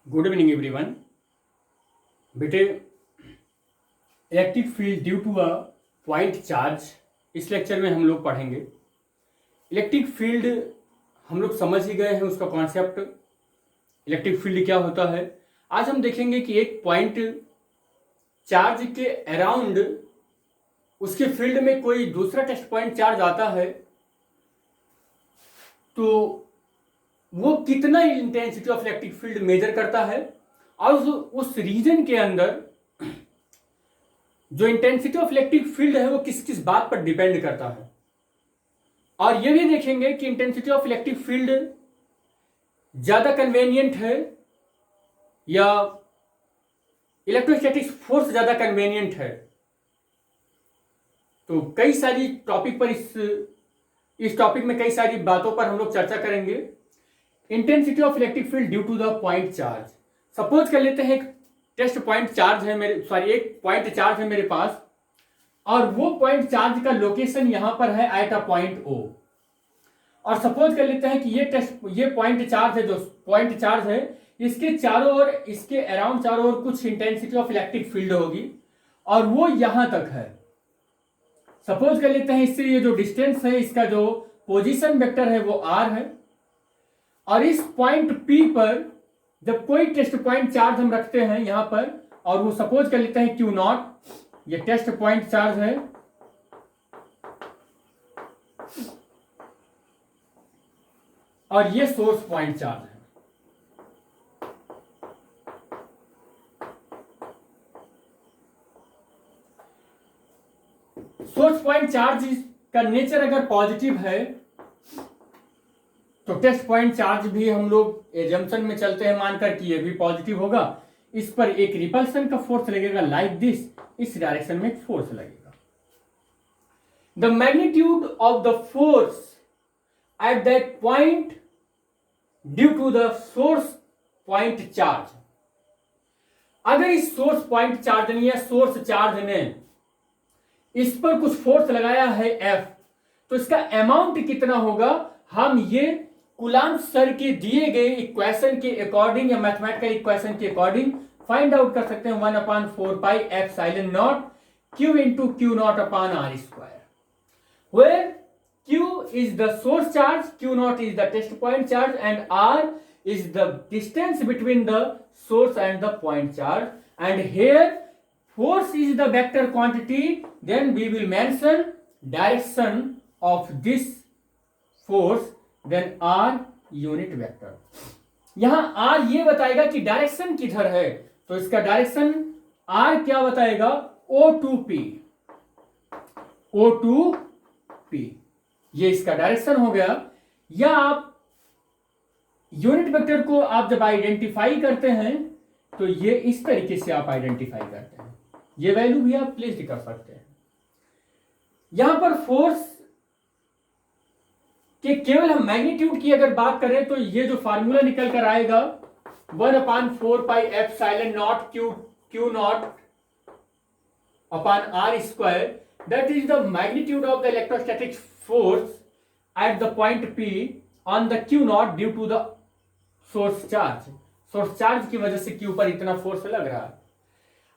Good evening everyone. बेटे, electric field due to a point charge इस lecture में हम लोग पढ़ेंगे। इलेक्ट्रिक फील्ड हम लोग समझ ही गए हैं उसका कॉन्सेप्ट, इलेक्ट्रिक फील्ड क्या होता है। आज हम देखेंगे कि एक पॉइंट चार्ज के अराउंड उसके फील्ड में कोई दूसरा टेस्ट पॉइंट चार्ज आता है तो वो कितना intensity of electric field measure करता है और उस रीजन के अंदर जो इंटेंसिटी ऑफ इलेक्ट्रिक फील्ड है वो किस किस बात पर डिपेंड करता है। और ये भी देखेंगे कि इंटेंसिटी ऑफ इलेक्ट्रिक फील्ड ज्यादा कन्वेनियंट है या इलेक्ट्रोस्टैटिक फोर्स ज्यादा कन्वेनियंट है। तो कई सारी टॉपिक पर इस टॉपिक में कई सारी बातों पर हम लोग चर्चा करेंगे। Intensity of electric field due to the point charge. Suppose कर लेते हैं एक टेस्ट पॉइंट चार्ज है एक पॉइंट चार्ज है मेरे पास और वो पॉइंट चार्ज का लोकेशन यहां पर है एट अ पॉइंट ओ। और सपोज कर लेते हैं कि ये पॉइंट चार्ज है, जो पॉइंट चार्ज है इसके चारों ओर, इसके अराउंड चारों ओर कुछ इंटेंसिटी ऑफ इलेक्ट्रिक फील्ड होगी और वो यहां तक है। सपोज कर लेते हैं इससे ये जो डिस्टेंस है, इसका जो पोजीशन वेक्टर है वो आर है। और इस पॉइंट पी पर जब कोई टेस्ट पॉइंट चार्ज हम रखते हैं यहां पर, और वो सपोज कर लेते हैं क्यू नॉट, ये टेस्ट पॉइंट चार्ज है, और ये सोर्स पॉइंट चार्ज है। सोर्स पॉइंट चार्ज का नेचर अगर पॉजिटिव है तो टेस्ट पॉइंट चार्ज भी हम लोग एजम्पशन में चलते हैं मानकर कि ये भी पॉजिटिव होगा। इस पर एक रिपल्सन का फोर्स लगेगा लाइक दिस, इस डायरेक्शन में एक फोर्स लगेगा। The magnitude of the force at that point due to the source point charge. अगर इस सोर्स पॉइंट चार्ज ने या सोर्स चार्ज ने इस पर कुछ फोर्स लगाया है F, तो इसका अमाउंट कितना होगा हम ये कूलम्ब सर के दिए गए इक्वेशन के अकॉर्डिंग या मैथमेटिकल इक्वेशन के अकॉर्डिंग फाइंड आउट कर सकते हैं। 1/4 epsilon naught Q into Q naught upon R square, where Q is the source charge, Q naught is the test point charge, and R is the distance between the source and the point charge. And here force is the vector quantity, then we will mention direction of this force, then R unit vector. यहां R ये बताएगा कि direction किधर है, तो इसका direction R क्या बताएगा, O2P, O2P, ये इसका डायरेक्शन हो गया। या आप यूनिट वेक्टर को आप जब आइडेंटिफाई करते हैं तो ये इस तरीके से आप आइडेंटिफाई करते हैं, ये वैल्यू भी आप प्लेस कर सकते हैं। यहां पर फोर्स कि केवल हम मैग्नीट्यूड की अगर बात करें तो ये जो फार्मूला निकल कर आएगा 1/4 epsilon naught Q naught upon R square, that is the magnitude of the electrostatic force at the point P on the Q naught due to the source charge. Source charge की वजह से Q पर इतना force लग रहा है।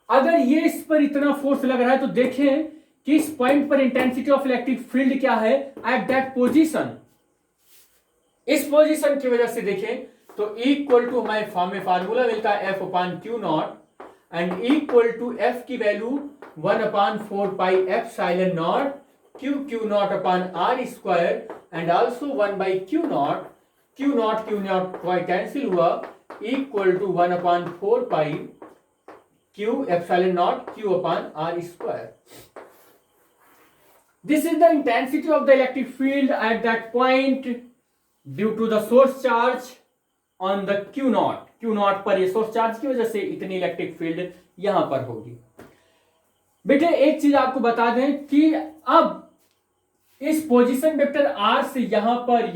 अगर ये इस पर इतना फोर्स लग रहा है तो देखें कि इस पॉइंट पर इंटेंसिटी ऑफ इलेक्ट्रिक फील्ड क्या है एट दैट पोजीशन। इस पोजीशन की वजह से देखें तो इक्वल टू हमें फार्मूला मिलता है F/Q naught and equal to F की value 1/4 epsilon naught Q naught upon R square and also 1/Q naught, Q naught cancel हुआ, equal to 1/4 Q epsilon naught Q upon R square. This is the intensity of the electric field at that point due to the source charge on the Q naught. Q naught पर ये source charge की वजह से इतनी electric field यहां पर होगी। बेटे एक चीज आपको बता दें कि अब इस पोजीशन वेक्टर R से यहां पर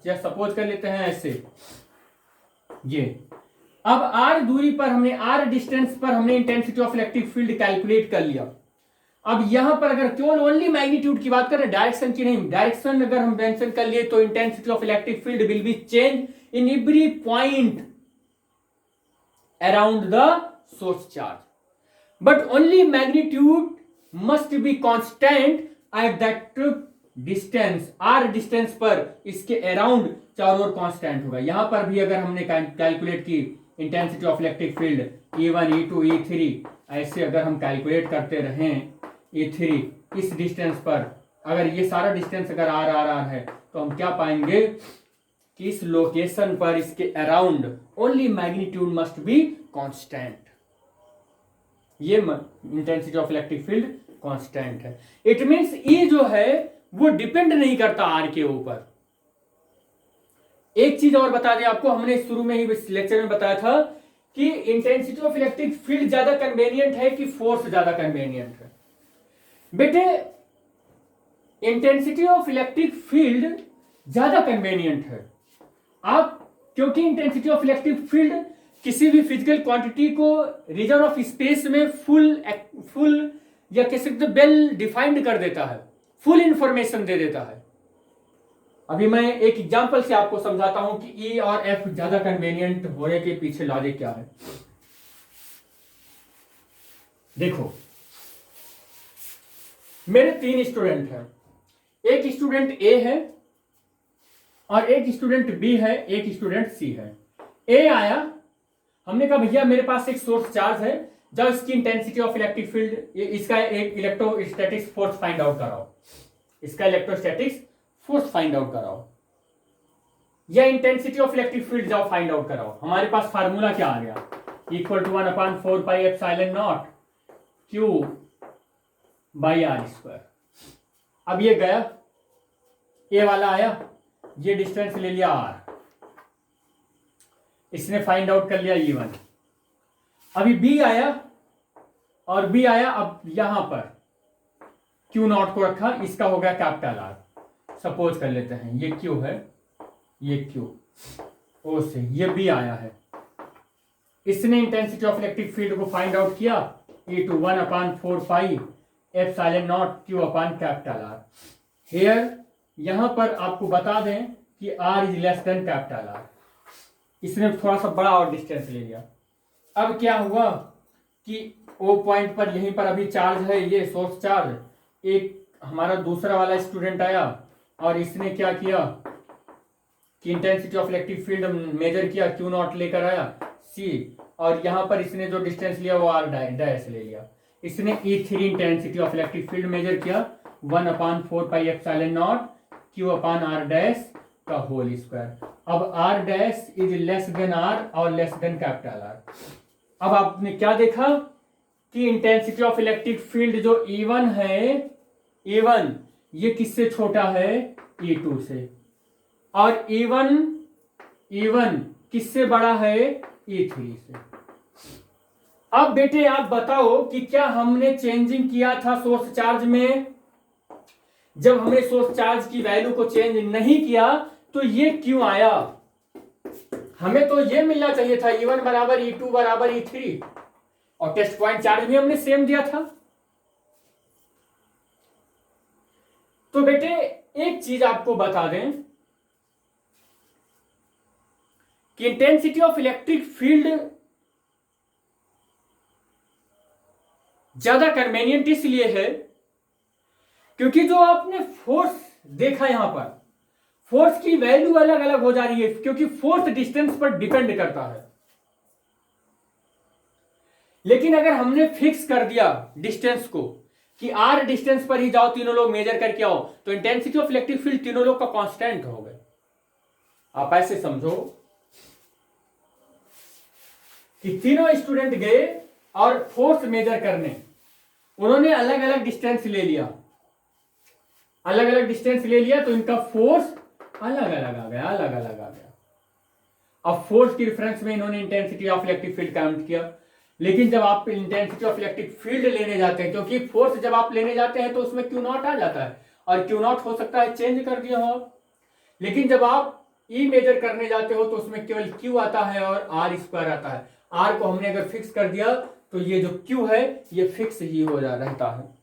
या सपोज कर लेते हैं ऐसे, ये अब R दूरी पर हमने, R डिस्टेंस पर हमने intensity of electric field calculate कर लिया। अब यहां पर अगर केवल ओनली मैग्नीट्यूड की बात करें, डायरेक्शन की नहीं, डायरेक्शन अगर हम मेंशन कर लिए तो intensity of electric field will be change in every point around the source charge, but only magnitude must be constant at that distance, r distance पर इसके अराउंड चारों ओर कांस्टेंट होगा। यहां पर भी अगर हमने कैलकुलेट की intensity of electric field E1 E2 E3, ऐसे अगर हम कैलकुलेट करते रहें E3 इस डिस्टेंस पर, अगर ये सारा डिस्टेंस अगर r है तो हम क्या पाएंगे कि इस लोकेशन पर इसके around only magnitude must be constant. ये intensity of electric field constant है। इट मींस ई जो है वो डिपेंड नहीं करता आर के ऊपर। एक चीज और बता दें आपको, हमने शुरू में ही लेक्चर में बताया था कि इंटेंसिटी ऑफ इलेक्ट्रिक फील्ड ज्यादा कन्वेनियंट है कि फोर्स ज्यादा कन्वेनियंट है। बेटे इंटेंसिटी ऑफ इलेक्ट्रिक फील्ड ज्यादा कन्वेनियंट है। आप क्योंकि इंटेंसिटी ऑफ इलेक्ट्रिक फील्ड किसी भी फिजिकल क्वांटिटी को रीजन ऑफ स्पेस में फुल या कह सकते वेल डिफाइंड कर देता है, फुल इंफॉर्मेशन दे देता है। अभी मैं एक एग्जांपल से आपको समझाता हूं कि ई और एफ ज्यादा कन्वेनियंट होने के पीछे लॉजिक क्या है। देखो मेरे 3 स्टूडेंट हैं, एक स्टूडेंट ए है और एक स्टूडेंट बी है, एक स्टूडेंट सी है। ए आया, हमने कहा भैया मेरे पास एक सोर्स चार्ज है, जब इसकी इंटेंसिटी ऑफ इलेक्ट्रिक फील्ड, इसका एक इलेक्ट्रोस्टैटिक्स फोर्स फाइंड आउट कराओ, इसका इलेक्ट्रोस्टैटिक्स फोर्स फाइंड आउट कराओ या इंटेंसिटी ऑफ इलेक्ट्रिक फील्ड जाओ फाइंड आउट कराओ। हमारे पास फार्मूला क्या आ गया, equal to 1/4πε0 Q by r²। अब ये गया, ए वाला आया, ये डिस्टेंस ले लिया r, इसने फाइंड आउट कर लिया E1। अभी बी आया और बी आया, अब यहां पर Q0 को रखा, इसका हो गया कैपिटल R। सपोज कर लेते हैं ये Q है, ये Q ओ से, ये बी आया है, इसने इंटेंसिटी ऑफ इलेक्ट्रिक फील्ड को फाइंड आउट किया, E2 1/4πε0 Q upon capital R। Here यहां पर आपको बता दें कि R is less than capital R। इसने थोड़ा सा बड़ा और डिस्टेंस ले लिया। अब क्या हुआ कि ओ पॉइंट पर यहीं पर अभी चार्ज है, ये सोर्स चार्ज। एक हमारा दूसरा वाला स्टूडेंट आया और इसने क्या किया कि intensity of electric field measure किया, Q0 लेकर आया सी, और यहां पर इसने जो डिस्टेंस लिया वो R डैश ले लिया। इसने E3 intensity of electric field measure किया 1/4πε0 Q अपॉन R डैश का होल स्क्वायर। अब R dash is less than R और लेस देन कैपिटल R। अब आपने क्या देखा कि इंटेंसिटी ऑफ इलेक्ट्रिक फील्ड जो E1 है, E1 ये किससे छोटा है, E2 से, और E1 किससे बड़ा है, E3 से। अब बेटे आप बताओ कि क्या हमने चेंजिंग किया था सोर्स चार्ज में? जब हमने सोर्स चार्ज की वैल्यू को चेंज नहीं किया तो ये क्यों आया? हमें तो ये मिलना चाहिए था E1 बराबर E2 बराबर E3, और टेस्ट पॉइंट चार्ज भी हमने सेम दिया था। तो बेटे एक चीज आपको बता दें कि इंटेंसिटी ऑफ इलेक्ट्रिक फील्ड ज्यादा कन्वेनियंट इसलिए है क्योंकि जो आपने फोर्स देखा यहां पर, फोर्स की वैल्यू अलग अलग हो जा रही है, क्योंकि फोर्स डिस्टेंस पर डिपेंड करता है। लेकिन अगर हमने फिक्स कर दिया डिस्टेंस को कि R डिस्टेंस पर ही जाओ, तीनों लोग मेजर करके आओ, तो इंटेंसिटी ऑफ इलेक्ट्रिक फील्ड तीनों लोग का कांस्टेंट हो गए। आप ऐसे समझो कि तीनों स्टूडेंट गए और फोर्स मेजर करने, उन्होंने अलग अलग डिस्टेंस ले लिया, अलग अलग डिस्टेंस ले लिया, तो इनका फोर्स अलग अलग आ गया। अब फोर्स की रेफरेंस में इन्होंने intensity of electric field count किया। लेकिन जब आप इंटेंसिटी ऑफ इलेक्ट्रिक फील्ड लेने जाते हैं, क्योंकि फोर्स जब आप लेने जाते हैं तो उसमें Q0 आ जाता है, और Q0 हो सकता है चेंज कर दिया हो। लेकिन जब आप E मेजर करने जाते हो तो उसमें केवल Q आता है और R² आता है। R को हमने अगर फिक्स कर दिया तो ये जो Q है ये फिक्स ही हो रहता है।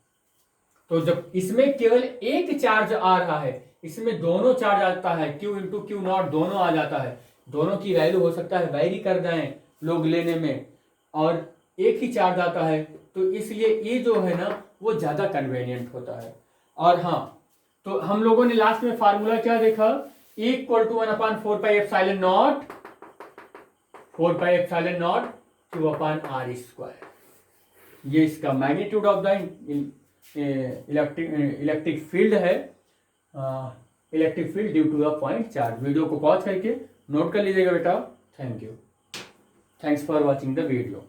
तो जब इसमें केवल एक चार्ज आ रहा है, इसमें दोनों चार्ज आता है, Q इंटू Q0 दोनों आ जाता है। दोनों की वैल्यू हो सकता है वैरी कर जाए लोग लेने में, और एक ही चार्ज आता है, तो इसलिए ये जो है ना वो ज़्यादा कन्वीनियंट होता है। और हाँ, तो हम लोगों ने लास्ट में फार्मूला क्या देखा, equal to 1/4 pi epsilon naught Q/R²। ये इसका magnitude of the electric field है, electric field due to the point charge. Video को पॉज करके नोट कर लीजिएगा बेटा। Thank you, thanks for watching the video.